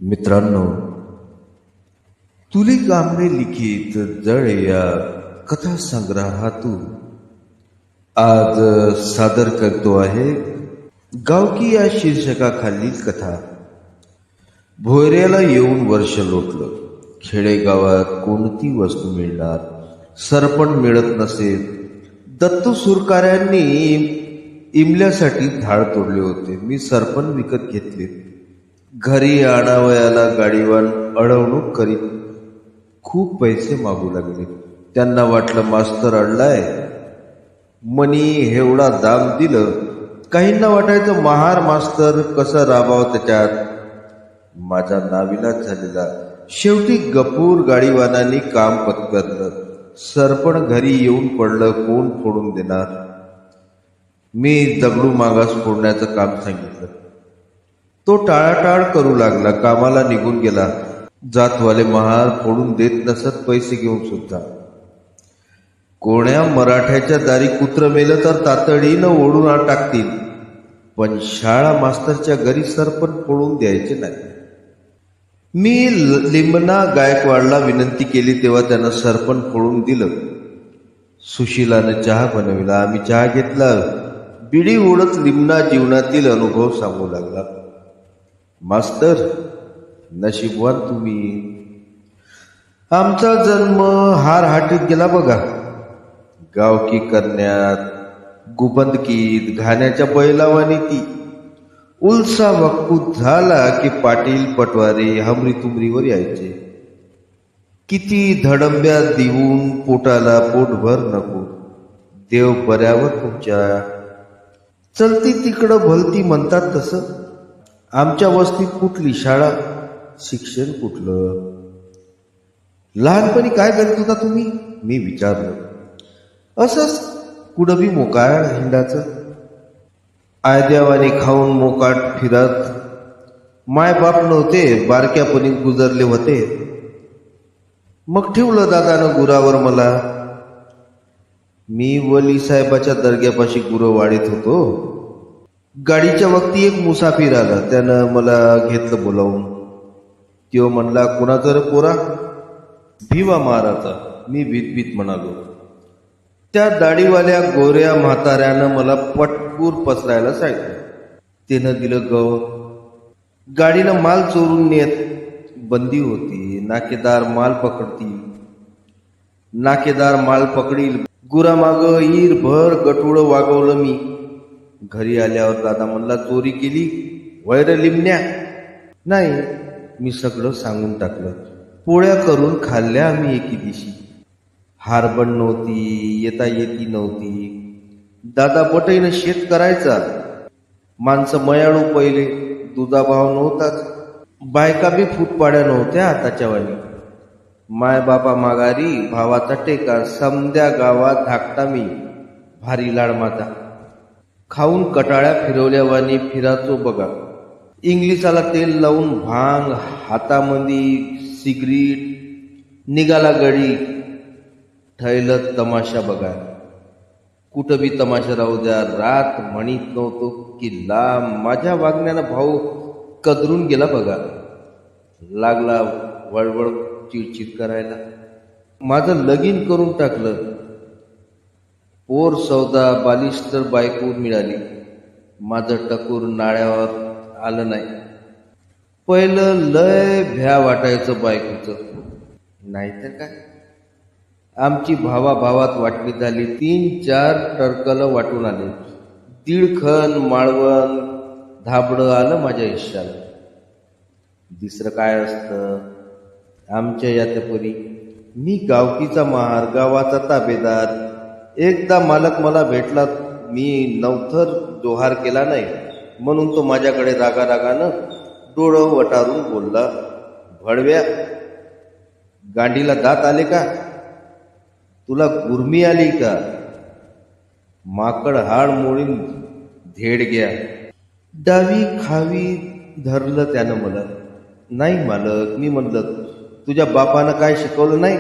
मित्रांनो, तुली कांबळे लिखित जळ या कथा संग्रहातून आज सादर करतो आहे गावकी या शीर्षकाखालील कथा. भोयऱ्याला येऊन वर्ष लोटलं. खेडेगावात कोणती वस्तू मिळणार, सरपण मिळत नसेल. दत्तू सुरकाऱ्यांनी इमल्यासाठी धाड तोडले होते. मी सरपण विकत घेतले. घरी आणावयाला गाडीवान अडवणूक करीत खूप पैसे मागू लागले. त्यांना वाटलं मास्तर अडलाय, मनी एवढा दाम दिलं. काहींना वाटायचं महार मास्तर कसं राबाव त्याच्यात. माझा नाविलाज झालेला. शेवटी गफूर गाडीवानांनी काम पत्करलं. सरपण घरी येऊन पडलं. कोण फोडून देणार? मी दगडू मागास फोडण्याचं काम सांगितलं. तो टाळाटाळ करू लागला. कामाला निघून गेला. जातवाले महार फोडून देत नसत पैसे घेऊन सुद्धा. कोण्या मराठ्याच्या दारी कुत्र मेलं तर तातडीनं ओढून टाकतील, पण शाळा मास्तरच्या घरी सरपण फोडून द्यायचे नाही. मी लिंबना गायकवाडला विनंती केली तेव्हा त्यानं सरपण फोडून दिलं. सुशिलानं चहा बनविला. आम्ही चहा घेतला. बिडी ओढत लिंबना जीवनातील अनुभव सांगू लागला. मास्तर, नशीबवान तुम्ही. आमचा जन्म हारहाटीत गेला बघा. गावकी करण्यात, गुबंदकीत, घाण्याच्या बैलावानी ती. उलसा वक्कूत झाला की पाटील पटवारी हमरी तुमरीवर यायचे. किती धडंब्या देऊन पोटाला पोटभर नको. देव बऱ्यावर तुमच्या. चलती तिकडं भलती म्हणतात तसं. आमच्या वस्तीत कुठली शाळा, शिक्षण कुठलं? लहानपणी काय करत होता तुम्ही? मी विचारलं. असंच कुडबी मोकाट हिंडाचं. आयद्यावाने खाऊन मोकाट फिरत. मायबाप नव्हते, बारक्यापणी गुजरले होते. मग ठेवलं दादानं गुरावर मला. मी वली साहेबाच्या दर्ग्यापाशी गुरं वाढीत होतो. गाडीच्या वक्ती एक मुसाफिर आला. त्यानं मला घेतलं बोलावून. त्यो म्हणला, कुणाचं रे पोरा? भिवा महाराजा. मी भीत म्हणालो. त्या दाढीवाल्या गोऱ्या म्हाताऱ्यानं मला पटपूर पसरायला सांगितलं. त्यानं दिलं गव. गाडीनं माल चोरून नेत. बंदी होती. नाकेदार माल पकडतील. नाकेदार माल पकडील. गुरामाग ईर भर गटुळं वागवलं मी. घरी आल्यावर दादा म्हणला, चोरी केली वैर लिमण्या? नाही, मी सगळं सांगून टाकलं. पोळ्या करून खाल्ल्या आम्ही एके दिवशी. हारबण नव्हती, येता येती नव्हती. दादा बटईनं शेत करायचा. माणसं मयाळू पहिले. दुधा भाव नव्हताच. बायका बी फुटपाड्या नव्हत्या आताच्या वाणी. मायबापा माघारी, भावाचा टेका. समद्या गावात धाकटा मी. भारी लाड माझा. खाऊन कटाळ्या फिरवल्यावानी फिराचो बघा. इंग्लिसाला तेल लावून भांग, हातामंदी सिगरेट, निघाला गडी. ठेवलं तमाशा बघा. कुठं बी तमाशा राहू द्या. रात म्हणीत नव्हतो की लांब. माझ्या वागण्यानं भाऊ कदरून गेला बघा. लागला वळवळ चिडचिड करायला. माझं लगीन करून टाकलं. पोर सौदा, बालिस्टर बायको मिळाली. माझं टकूर नाळ्यावर आलं नाही. पहिलं लय भ्या वाटायचं बायकोचं. नाहीतर काय, आमची भावाभावात वाटणी झाली. 3-4 टरकलं वाटून आले. 1.5 खण माळवण धाबडं आलं माझ्या हिश्श्याला. दुसरं काय असतं आमच्या यातपरी. मी गावकीचा महार, गावाचा ताबेदार. एकदा मालक मला भेटला. मी नवथर जोहार केला नाही म्हणून तो माझ्याकडे रागारागानं डोळं वटारून बोलला, भडव्या, गांडीला दात आले का? तुला गुरमी आली का? माकड हाड मोडीन धेड घ्या. डावी खावी धरलं त्यानं मला. नाही मालक, मी म्हणलं, तुझ्या बापानं काय शिकवलं नाही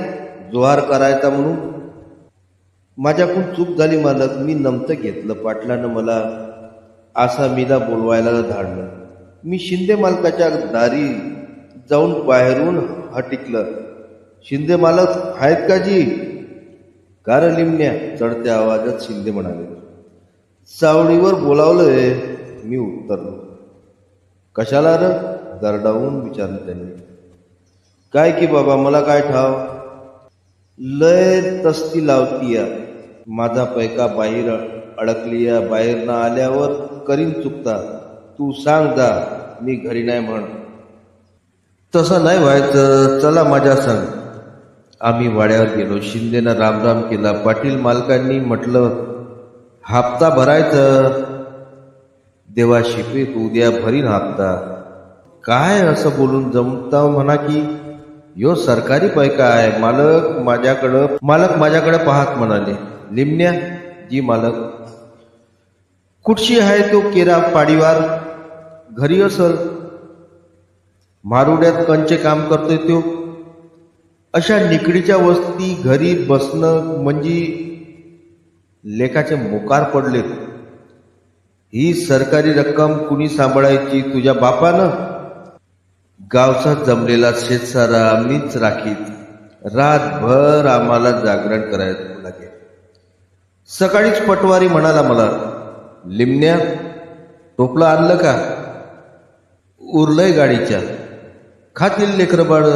जोहार करायचा म्हणून? माझ्याकडून चूक झाली मालक. मी नमतं घेतलं. पाटलानं मला आसामीला बोलवायला धाडलं. मी शिंदे मालकाच्या दारी जाऊन बाहेरून हटिकलं. शिंदे मालक आहेत का जी? का रे लिमण्या? चढत्या आवाजात शिंदे म्हणाले. चावडीवर बोलावलंय. मी उत्तरलो. कशाला र? दरडावून विचारलं त्यांनी. काय की बाबा, मला काय ठाव? लय तस्ती लावतीया. माझा पैका बाहेर अडकलीया. बाहेर ना आल्यावर करीन चुकता. तू सांग जा, मी घरी नाही म्हण. तसं नाही व्हायचं, चला माझ्या संग. आम्ही वाड्यावर गेलो. शिंदेनं रामराम केला. पाटील मालकांनी म्हटलं, हप्ता भरायचं. देवा शिपेत उद्या भरीन हप्ता. काय असं बोलून जमता म्हणा की? यो सरकारी पैका आहे. मालक माझ्याकडे पाहत म्हणाले. लिमण्या जी मालक कुठशी आहे तो केरा पाडीवार? घरी असल. मारुड्यात कंचे काम करतोय तो. अशा निकडीच्या वस्ती घरी बसणं म्हणजे लेखाचे मोकार पडलेत. ही सरकारी रक्कम कुणी सांभाळायची? तुझ्या बापानं? गावचा जमलेला शेतसारा मीच राखीत. रातभर आम्हाला जागरण करायचं लागेल. सकाळीच पटवारी म्हणाला मला, लिमण्या टोपलं आणलं का? उरलंय गाडीच्या. खातील लेकरं बाळ.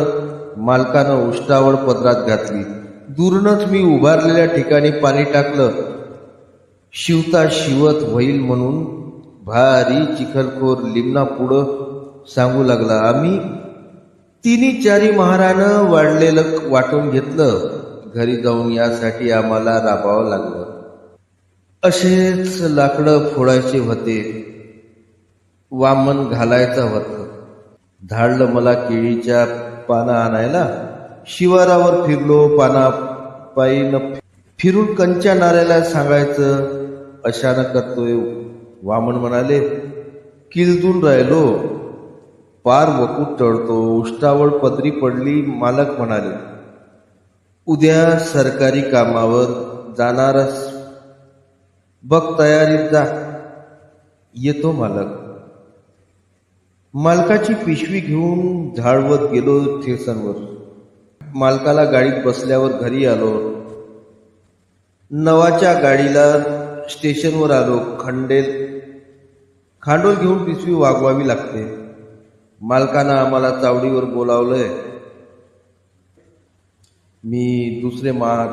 मालकानं उष्टावळ पदरात घातली. दूरनच मी उभारलेल्या ठिकाणी पाणी टाकलं. शिवता शिवत होईल म्हणून. भारी चिखलखोर लिमणा पुढं सांगू लागला. आम्ही तिन्ही चारी महारानं वाढलेलं वाटून घेतलं. घरी जाऊन यासाठी आम्हाला राबावं लागलं. असेच लाकडं फोडायचे होते. वामन घालायचं होतं. धाडलं मला केळीच्या पानं आणायला. शिवारावर फिरलो. पायीनं फिरून कंच्या नाऱ्याला सांगायचं, अशानं करतोय. वामन म्हणाले, किलदून राहिलो. पार वकूट टळतो. उष्टावळ पदरी पडली. मालक म्हणाले, उद्या सरकारी कामावर जाणारच. बघ तयारीत जा. येतो मालक. मालकाची पिशवी घेऊन झाडवत गेलो स्टेशनवर. मालकाला गाडीत बसल्यावर घरी आलो. नवाच्या गाडीला स्टेशनवर आलो. खांडोल घेऊन पिशवी वागवावी लागते. मालकानं आम्हाला चावडीवर बोलावलंय. मी दुसरे माग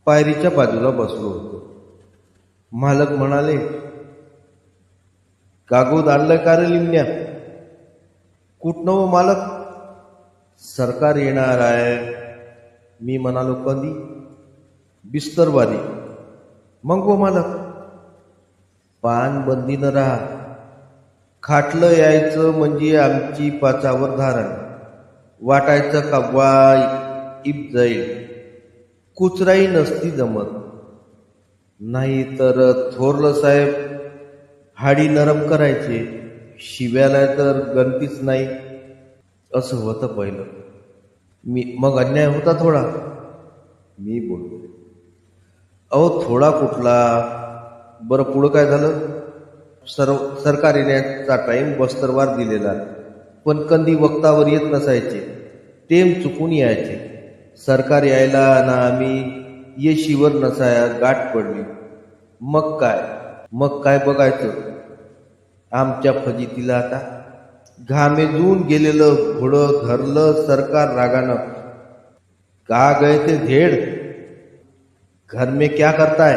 पायरीच्या बाजूला बसलो होतो. मालक म्हणाले, कागद आणलं का रे लिमण्या? कुठनं हो मालक? सरकार येणार आहे. मी म्हणालो, कधी? बिस्तरवादी. मग हो मालक? पान बंदीनं राहा. खाटलं यायचं म्हणजे आमची पाचावर धारण. वाटायचं कव्वा इब जाईल. कुचराई नसती जमत. नाही तर थोरलं साहेब हाडी नरम करायचे. शिव्याला तर गणतीच नाही. असं होतं पहिलं. मग अन्याय होता थोडा. मी बोललो, अहो थोडा कुठला. बरं पुढं काय झालं? सरकार येण्याचा टाईम बस्तरवार दिलेला. पण कधी वक्तावर येत नसायचे. टेम चुकून यायचे. सरकार यायला ना आम्ही येशीवर नसाया गाठ पडली. मग काय बघायचं आमच्या फजितीला आता. घामेजून गेलेलं घोडं धरलं सरकार रागानं. का गए ते धेड? घर में क्या करताय?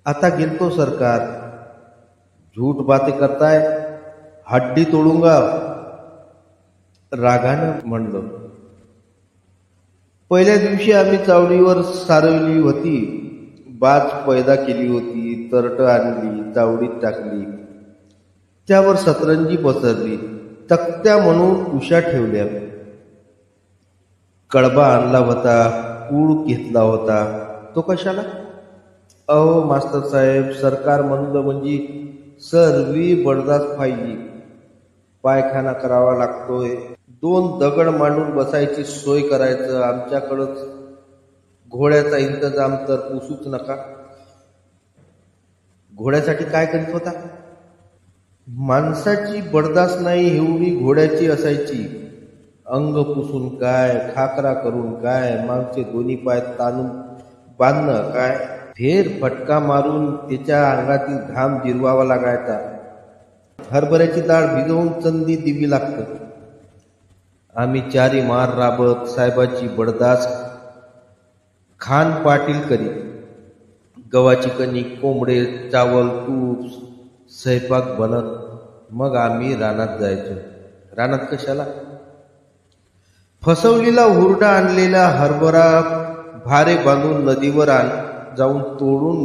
आता गिरतो सरकार. झूठ बातें करताय. हड्डी तोडूंगा. रागानं म्हणलं. पहिल्या दिवशी आम्ही चावडीवर सारवली होती. बाज पैदा केली होती. तरट आणली. चावडीत टाकली. त्यावर सतरंजी पसरली. तक्त्या म्हणून उशा ठेवल्या. कडबा आणला होता. कूड घेतला होता. तो कशाला? अहो मास्तर साहेब, सरकार म्हणलं म्हणजे सर्वी बडदास्त पाहिजे. पायखाना करावा लागतोय. 2 दगड मांडून बसायची सोय करायचं. आमच्याकडंच घोड्याचा इंतजाम तर पुसूच नका. घोड्यासाठी काय करीत होता? माणसाची बडदास्त नाही एवढी घोड्याची असायची. अंग पुसून काय, खाकरा करून काय, मागचे दोन्ही पाय ताणून बांधणं काय, फेर फटका मारून त्याच्या अंगातील घाम जिरवावा लागायचा. हरभऱ्याची डाळ भिजवून चंदी दिवी लागतं. आम्ही चारी मार राबत साहेबाची बडदास खान पाटील करी. गव्हाची कणिक, कोंबडे, चावल, तूप, स्वयंपाक बनत. मग आम्ही रानात जायचो. रानात कशाला? फसवलीला हुरडा आणलेला हरभरा भारे बांधून नदीवर जाऊन तोडून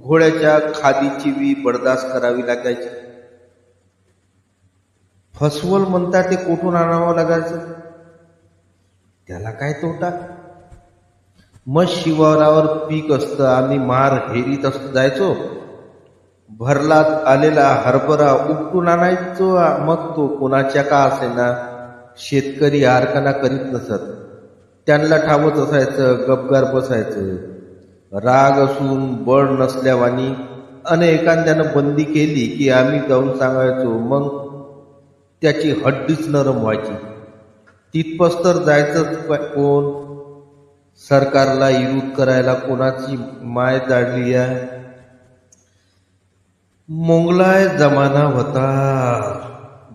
घोड्याच्या खादीची बडदास करावी लागायची. फसवल म्हणता ते कोठून आणावं लागायचं? त्याला काय तोटा? मग शिवारावर पीक असतं, आम्ही मार हेरीत जायचो. भरलात आलेला हरभरा उपटून आणायचो. मग तो कोणाच्या का असेना शेतकरी आरकाना करीत नसत. त्यांना ठावच असायचं, गपगार बसायचं. राग असून बळ नसल्यावानी एखाद्यानं बंदी केली की आम्ही जाऊन सांगायचो. मग त्याची हड्डीच नरम व्हायची. तिथपस तर जायचंच कोण? सरकारला विरोध करायला कोणाची माय जाडली आहे? मोंगलाय जमाना होता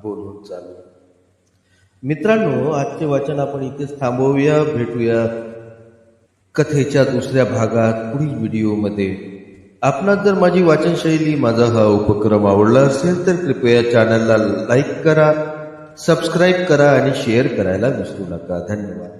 बोलून चालू. मित्रांनो, आजचे वाचन आपण इथेच थांबवूया. भेटूया कथेच्या दुसऱ्या भागात पुढील व्हिडिओमध्ये. आपणास जर माझी वाचनशैली, माझा हा उपक्रम आवडला असेल तर कृपया चॅनलला लाईक करा, सबस्क्राईब करा आणि शेअर करायला विसरू नका. धन्यवाद.